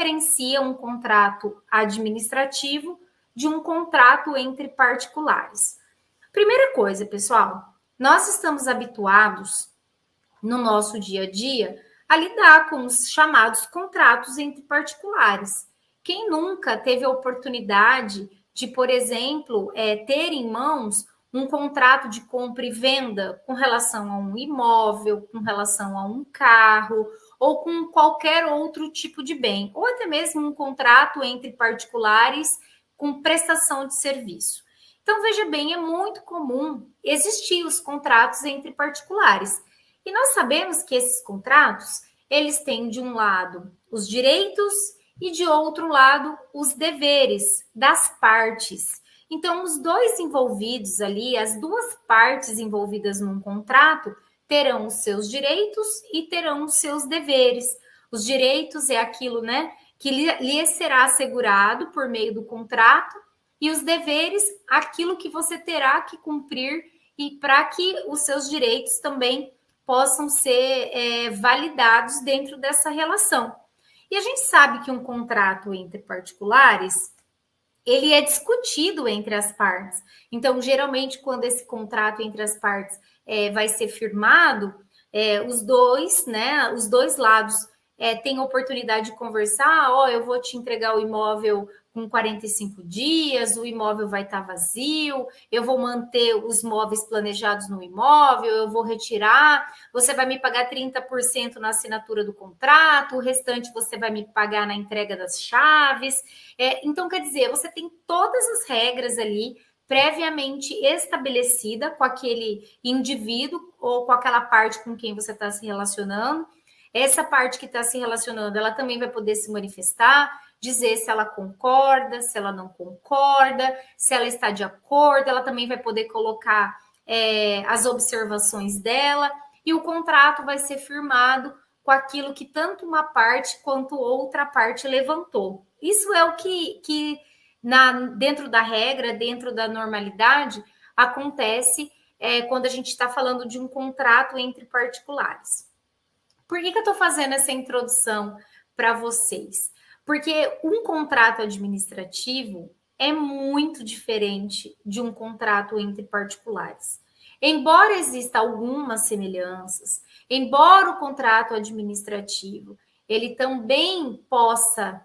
diferencia um contrato administrativo de um contrato entre particulares? Primeira coisa, pessoal, nós estamos habituados no nosso dia a dia a lidar com os chamados contratos entre particulares. Quem nunca teve a oportunidade de, por exemplo, ter em mãos um contrato de compra e venda com relação a um imóvel, com relação a um carro ou com qualquer outro tipo de bem, ou até mesmo um contrato entre particulares com prestação de serviço. Então, veja bem, é muito comum existir os contratos entre particulares. E nós sabemos que esses contratos, eles têm de um lado os direitos e de outro lado os deveres das partes. Então, os dois envolvidos ali, as duas partes envolvidas num contrato, terão os seus direitos e terão os seus deveres. Os direitos é aquilo, né, que lhe será assegurado por meio do contrato, e os deveres, aquilo que você terá que cumprir e para que os seus direitos também possam ser validados dentro dessa relação. E a gente sabe que um contrato entre particulares, ele é discutido entre as partes. Então, geralmente, quando esse contrato entre as partes vai ser firmado, os dois lados têm a oportunidade de conversar, eu vou te entregar o imóvel com 45 dias, o imóvel vai estar vazio, eu vou manter os móveis planejados no imóvel, eu vou retirar, você vai me pagar 30% na assinatura do contrato, o restante você vai me pagar na entrega das chaves. Então, quer dizer, você tem todas as regras ali previamente estabelecida com aquele indivíduo ou com aquela parte com quem você está se relacionando. Essa parte que está se relacionando, ela também vai poder se manifestar, dizer se ela concorda, se ela não concorda, se ela está de acordo, ela também vai poder colocar as observações dela, e o contrato vai ser firmado com aquilo que tanto uma parte quanto outra parte levantou. Isso é o que dentro da regra, dentro da normalidade, acontece quando a gente está falando de um contrato entre particulares. Por que eu estou fazendo essa introdução para vocês? Porque um contrato administrativo é muito diferente de um contrato entre particulares. Embora exista algumas semelhanças, embora o contrato administrativo ele também possa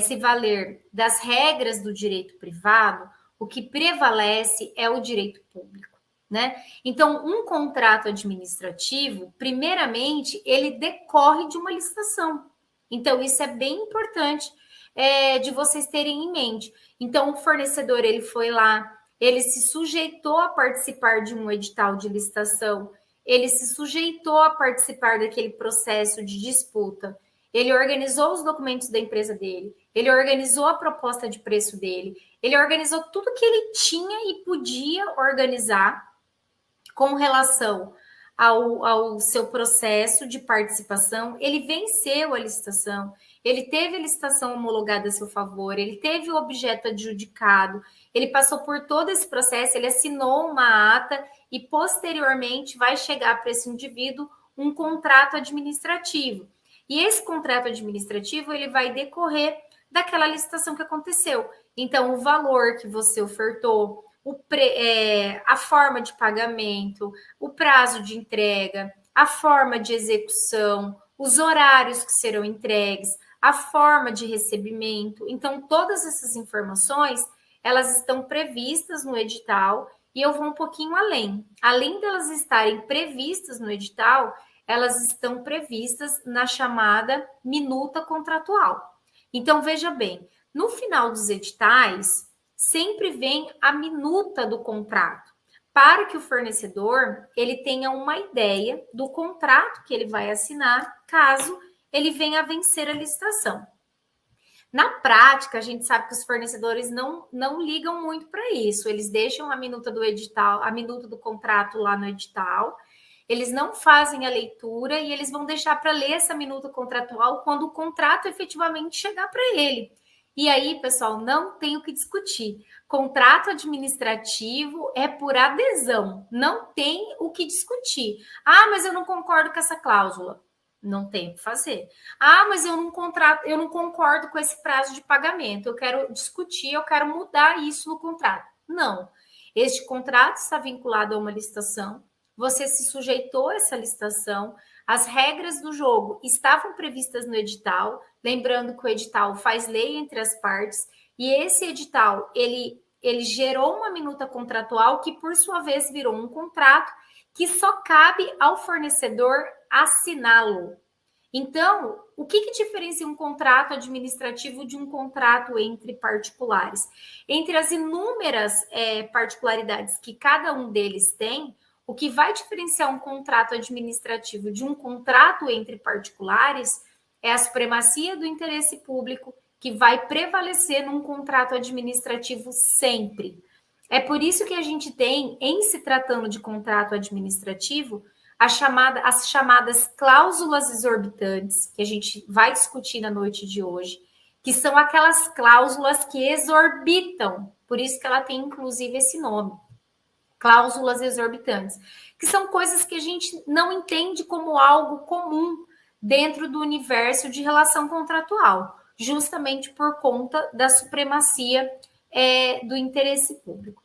se valer das regras do direito privado, o que prevalece é o direito público. Né? Então, um contrato administrativo, primeiramente, ele decorre de uma licitação. Então, isso é bem importante de vocês terem em mente. Então, o fornecedor, ele foi lá, ele se sujeitou a participar de um edital de licitação, ele se sujeitou a participar daquele processo de disputa, ele organizou os documentos da empresa dele, ele organizou a proposta de preço dele, ele organizou tudo que ele tinha e podia organizar com relação ao seu processo de participação. Ele venceu a licitação, ele teve a licitação homologada a seu favor, ele teve o objeto adjudicado, ele passou por todo esse processo, ele assinou uma ata e, posteriormente, vai chegar para esse indivíduo um contrato administrativo. E esse contrato administrativo, ele vai decorrer daquela licitação que aconteceu. Então, o valor que você ofertou, a forma de pagamento, o prazo de entrega, a forma de execução, os horários que serão entregues, a forma de recebimento. Então, todas essas informações, elas estão previstas no edital, e eu vou um pouquinho além. Além delas estarem previstas no edital, elas estão previstas na chamada minuta contratual. Então, veja bem, no final dos editais, sempre vem a minuta do contrato, para que o fornecedor ele tenha uma ideia do contrato que ele vai assinar, caso ele venha a vencer a licitação. Na prática, a gente sabe que os fornecedores não ligam muito para isso, eles deixam a minuta do edital, a minuta do contrato lá no edital, eles não fazem a leitura e eles vão deixar para ler essa minuta contratual quando o contrato efetivamente chegar para ele. E aí, pessoal, não tem o que discutir. Contrato administrativo é por adesão, não tem o que discutir. Ah, mas eu não concordo com essa cláusula. Não tem o que fazer. Ah, mas eu não contrato, eu não concordo com esse prazo de pagamento. Eu quero discutir, eu quero mudar isso no contrato. Não. Este contrato está vinculado a uma licitação. Você se sujeitou a essa licitação. As regras do jogo estavam previstas no edital. Lembrando que o edital faz lei entre as partes. E esse edital, ele gerou uma minuta contratual que, por sua vez, virou um contrato que só cabe ao fornecedor assiná-lo. Então, o que diferencia um contrato administrativo de um contrato entre particulares? Entre as inúmeras particularidades que cada um deles tem, o que vai diferenciar um contrato administrativo de um contrato entre particulares é a supremacia do interesse público, que vai prevalecer num contrato administrativo sempre. É por isso que a gente tem, em se tratando de contrato administrativo, as chamadas cláusulas exorbitantes, que a gente vai discutir na noite de hoje, que são aquelas cláusulas que exorbitam, por isso que ela tem inclusive esse nome, cláusulas exorbitantes, que são coisas que a gente não entende como algo comum dentro do universo de relação contratual, justamente por conta da supremacia do interesse público.